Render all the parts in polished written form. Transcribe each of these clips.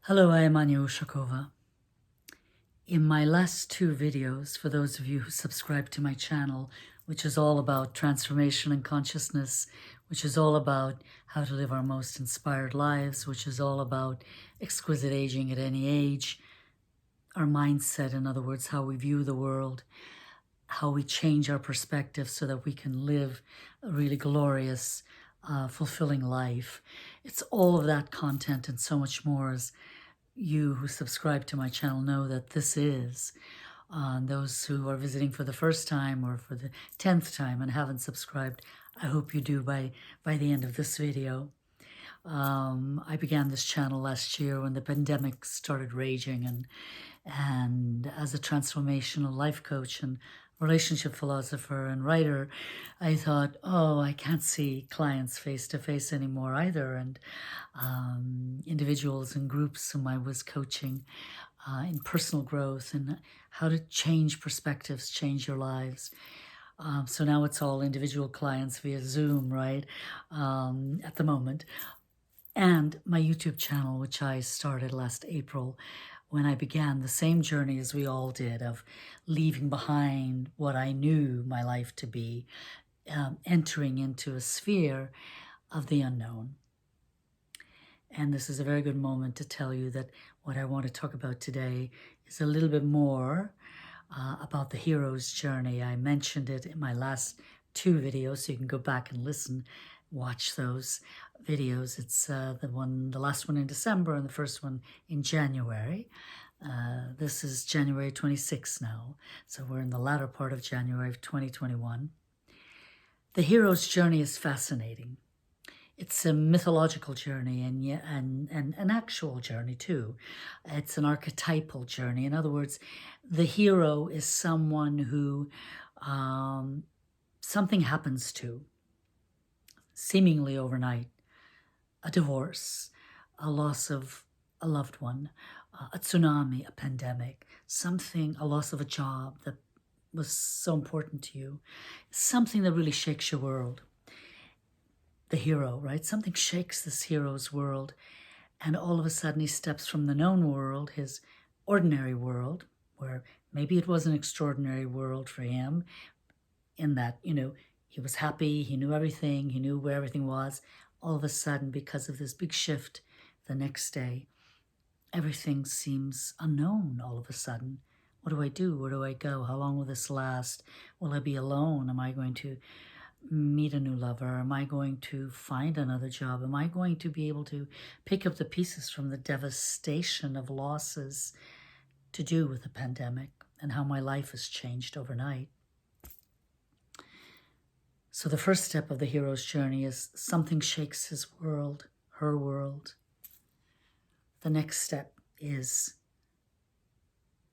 Hello, I am USHAKOVA. In my last two videos, for those of you who subscribe to my channel, which is all about transformation and consciousness, which is all about how to live our most inspired lives, which is all about exquisite aging at any age, our mindset, in other words, how we view the world, how we change our perspective so that we can live a really glorious, fulfilling life. It's all of that content and so much more as you who subscribe to my channel know that this is. Those who are visiting for the first time or for the 10th time and haven't subscribed, I hope you do by the end of this video. I began this channel last year when the pandemic started raging, and as a transformational life coach and relationship philosopher and writer, I thought, oh, I can't see clients face to face anymore either, and individuals and groups whom I was coaching in personal growth and how to change perspectives, change your lives. So now it's all individual clients via Zoom, right, at the moment. And my YouTube channel, which I started last April, when I began the same journey as we all did of leaving behind what I knew my life to be, entering into a sphere of the unknown. And this is a very good moment to tell you that what I want to talk about today is a little bit more about the hero's journey. I mentioned it in my last two videos, so you can go back and listen, watch those videos. It's the last one in December and the first one in January. This is January 26th now, so we're in the latter part of January of 2021. The hero's journey is fascinating. It's a mythological journey and an actual journey too. It's an archetypal journey. In other words, the hero is someone who something happens to, seemingly overnight. A divorce, a loss of a loved one, a tsunami, a pandemic, something, a loss of a job that was so important to you, something that really shakes your world. The hero, right? Something shakes this hero's world, and all of a sudden he steps from the known world, his ordinary world, where maybe it was an extraordinary world for him, in that, he was happy, he knew everything, he knew where everything was. All of a sudden, because of this big shift the next day, everything seems unknown all of a sudden. What do I do? Where do I go? How long will this last? Will I be alone? Am I going to meet a new lover? Am I going to find another job? Am I going to be able to pick up the pieces from the devastation of losses to do with the pandemic and how my life has changed overnight? So the first step of the hero's journey is something shakes his world, her world. The next step is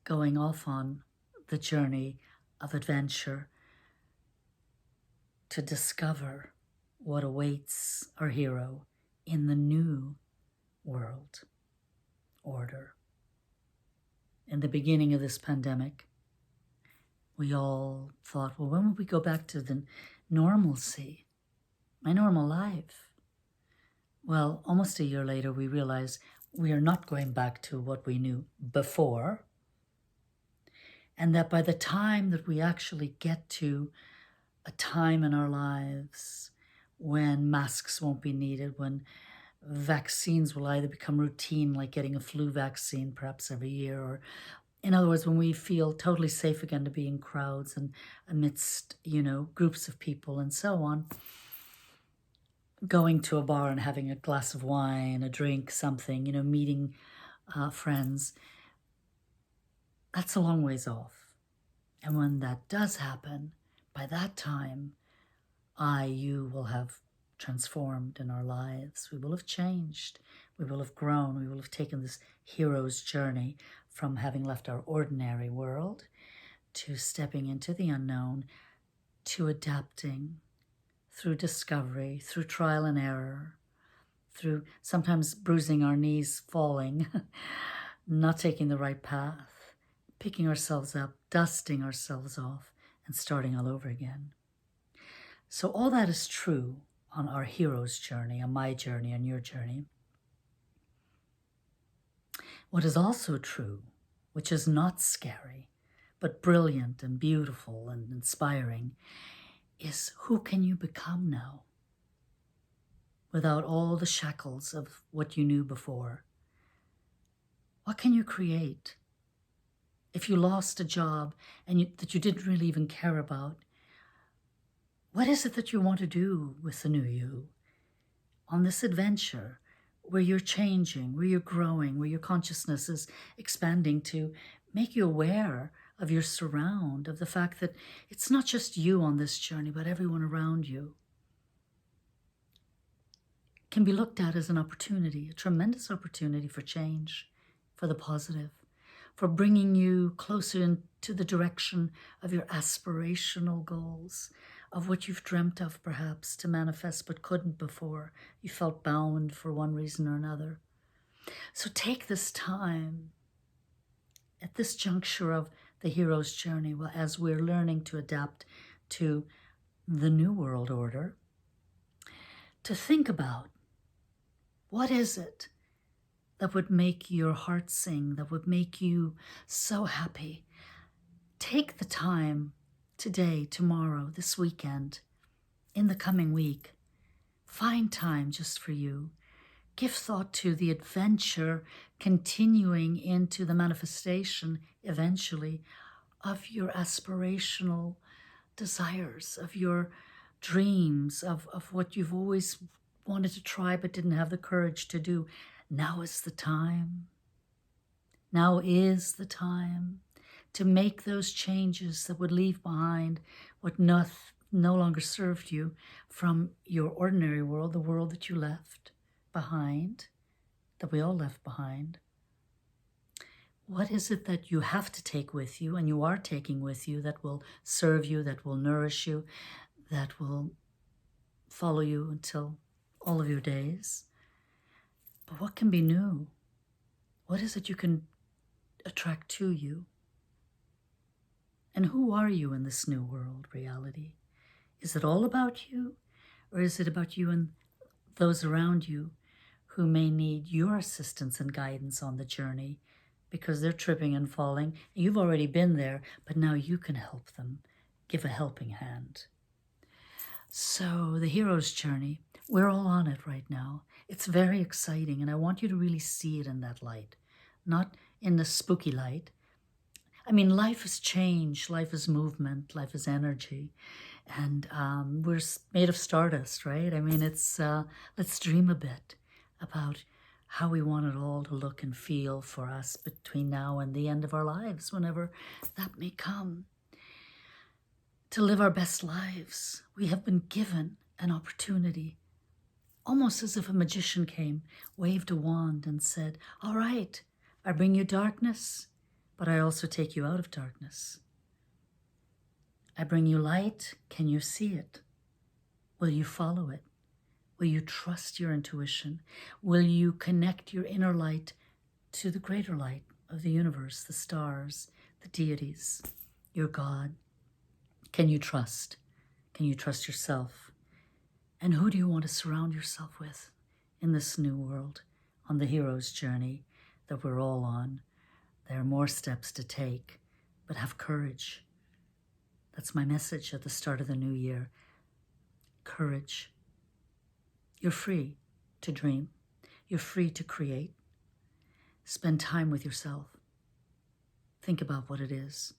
going off on the journey of adventure to discover what awaits our hero in the new world order. In the beginning of this pandemic, we all thought, well, when will we go back to the normalcy, my normal life? Well, almost a year later, we realized we are not going back to what we knew before, and that by the time that we actually get to a time in our lives when masks won't be needed, when vaccines will either become routine, like getting a flu vaccine perhaps every year, or in other words, when we feel totally safe again to be in crowds and amidst, groups of people and so on, going to a bar and having a glass of wine, a drink, something, meeting friends, that's a long ways off. And when that does happen, by that time, you will have transformed in our lives. We will have changed. We will have grown. We will have taken this hero's journey from having left our ordinary world to stepping into the unknown, to adapting through discovery, through trial and error, through sometimes bruising our knees, falling, not taking the right path, picking ourselves up, dusting ourselves off, and starting all over again. So all that is true on our hero's journey, on my journey, on your journey. What is also true, which is not scary, but brilliant and beautiful and inspiring, is who can you become now? Without all the shackles of what you knew before. What can you create? If you lost a job that you didn't really even care about, what is it that you want to do with the new you? On this adventure where you're changing, where you're growing, where your consciousness is expanding to make you aware of your surround, of the fact that it's not just you on this journey, but everyone around you. Can be looked at as an opportunity, a tremendous opportunity for change, for the positive, for bringing you closer into the direction of your aspirational goals, of what you've dreamt of perhaps to manifest but couldn't before. You felt bound for one reason or another. So take this time at this juncture of the hero's journey, as we're learning to adapt to the new world order, to think about what is it that would make your heart sing, that would make you so happy. Take the time today, tomorrow, this weekend, in the coming week. Find time just for you. Give thought to the adventure continuing into the manifestation, eventually, of your aspirational desires, of your dreams, of what you've always wanted to try but didn't have the courage to do. Now is the time. Now is the time to make those changes that would leave behind what no longer served you from your ordinary world, the world that you left behind, that we all left behind. What is it that you have to take with you and you are taking with you that will serve you, that will nourish you, that will follow you until all of your days? But what can be new? What is it you can attract to you? And who are you in this new world reality? Is it all about you? Or is it about you and those around you who may need your assistance and guidance on the journey because they're tripping and falling? You've already been there, but now you can help them. Give a helping hand. So the hero's journey, we're all on it right now. It's very exciting, and I want you to really see it in that light, not in the spooky light. I mean, life is change, life is movement, life is energy, and we're made of stardust, right? I mean, it's let's dream a bit about how we want it all to look and feel for us between now and the end of our lives, whenever that may come. To live our best lives, we have been given an opportunity, almost as if a magician came, waved a wand and said, all right, I bring you darkness, but I also take you out of darkness. I bring you light. Can you see it? Will you follow it? Will you trust your intuition? Will you connect your inner light to the greater light of the universe, the stars, the deities, your God? Can you trust? Can you trust yourself? And who do you want to surround yourself with in this new world, on the hero's journey that we're all on? There are more steps to take, but have courage. That's my message at the start of the new year. Courage. You're free to dream. You're free to create. Spend time with yourself. Think about what it is.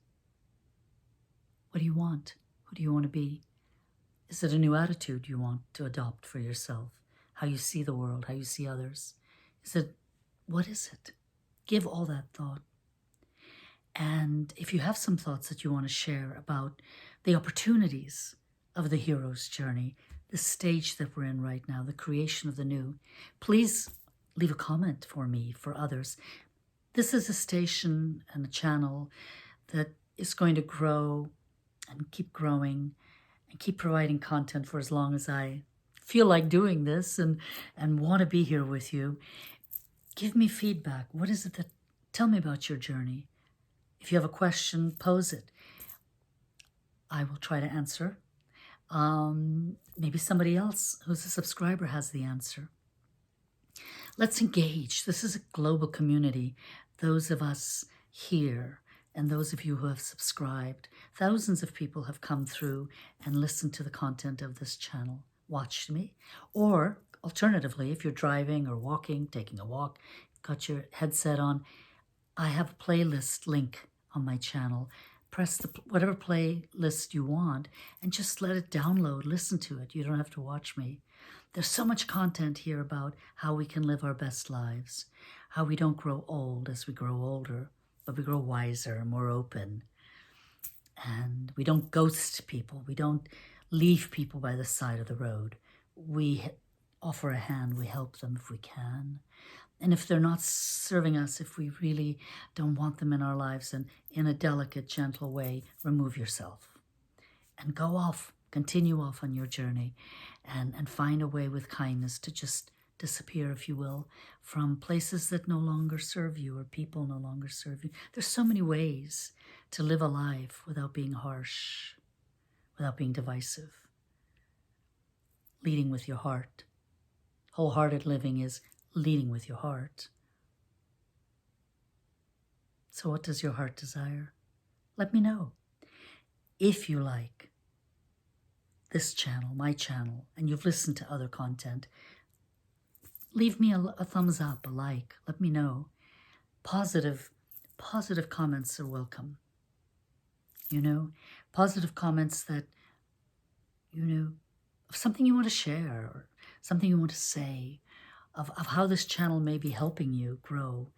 What do you want? Who do you want to be? Is it a new attitude you want to adopt for yourself? How you see the world, how you see others? What is it? Give all that thought. And if you have some thoughts that you want to share about the opportunities of the hero's journey, the stage that we're in right now, the creation of the new, please leave a comment for me, for others. This is a station and a channel that is going to grow and keep growing and keep providing content for as long as I feel like doing this and want to be here with you. Give me feedback. What is it tell me about your journey. If you have a question, pose it. I will try to answer. Maybe somebody else who's a subscriber has the answer. Let's engage. This is a global community. Those of us here and those of you who have subscribed, thousands of people have come through and listened to the content of this channel, watched me. Or alternatively, if you're driving or walking, taking a walk, got your headset on, I have a playlist link on my channel. Press whatever playlist you want and just let it download, listen to it. You don't have to watch me. There's so much content here about how we can live our best lives, how we don't grow old as we grow older, but we grow wiser, more open. And we don't ghost people. We don't leave people by the side of the road. We offer a hand. We help them if we can. And if they're not serving us, if we really don't want them in our lives, and in a delicate, gentle way, remove yourself and go off, continue off on your journey and find a way with kindness to just disappear, if you will, from places that no longer serve you or people no longer serve you. There's so many ways to live a life without being harsh, without being divisive. Leading with your heart. Wholehearted living is leading with your heart. So what does your heart desire? Let me know. If you like this channel, my channel, and you've listened to other content, leave me a thumbs up, a like. Let me know. Positive comments are welcome. You know, positive comments that, you know, of something you want to share or something you want to say, of how this channel may be helping you grow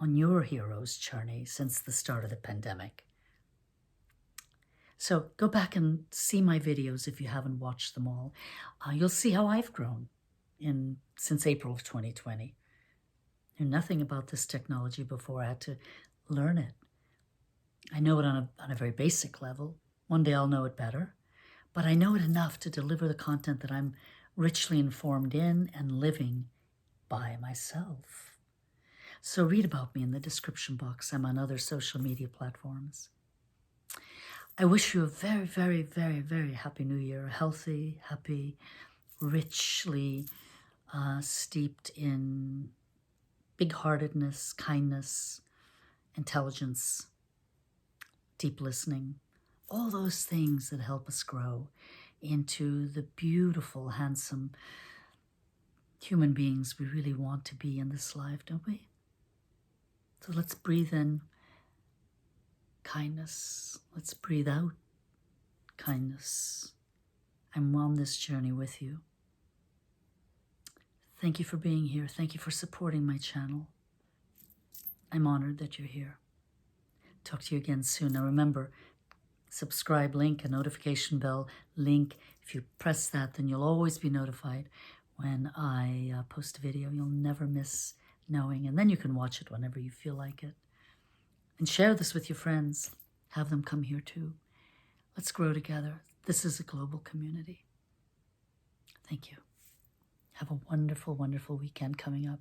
on your hero's journey since the start of the pandemic. So go back and see my videos if you haven't watched them all. You'll see how I've grown since April of 2020. I knew nothing about this technology before. I had to learn it. I know it on a very basic level. One day I'll know it better. But I know it enough to deliver the content that I'm richly informed in and living by myself. So read about me in the description box. I'm on other social media platforms. I wish you a very, very, very, very happy New Year. A healthy, happy, richly steeped in big-heartedness, kindness, intelligence, deep listening, all those things that help us grow into the beautiful, handsome human beings we really want to be in this life, don't we? So let's breathe in kindness. Let's breathe out kindness. I'm on this journey with you. Thank you for being here. Thank you for supporting my channel. I'm honored that you're here. Talk to you again soon. Now remember, subscribe link, a notification bell link. If you press that, then you'll always be notified when I post a video. You'll never miss knowing. And then you can watch it whenever you feel like it. And share this with your friends. Have them come here too. Let's grow together. This is a global community. Thank you. Have a wonderful, wonderful weekend coming up.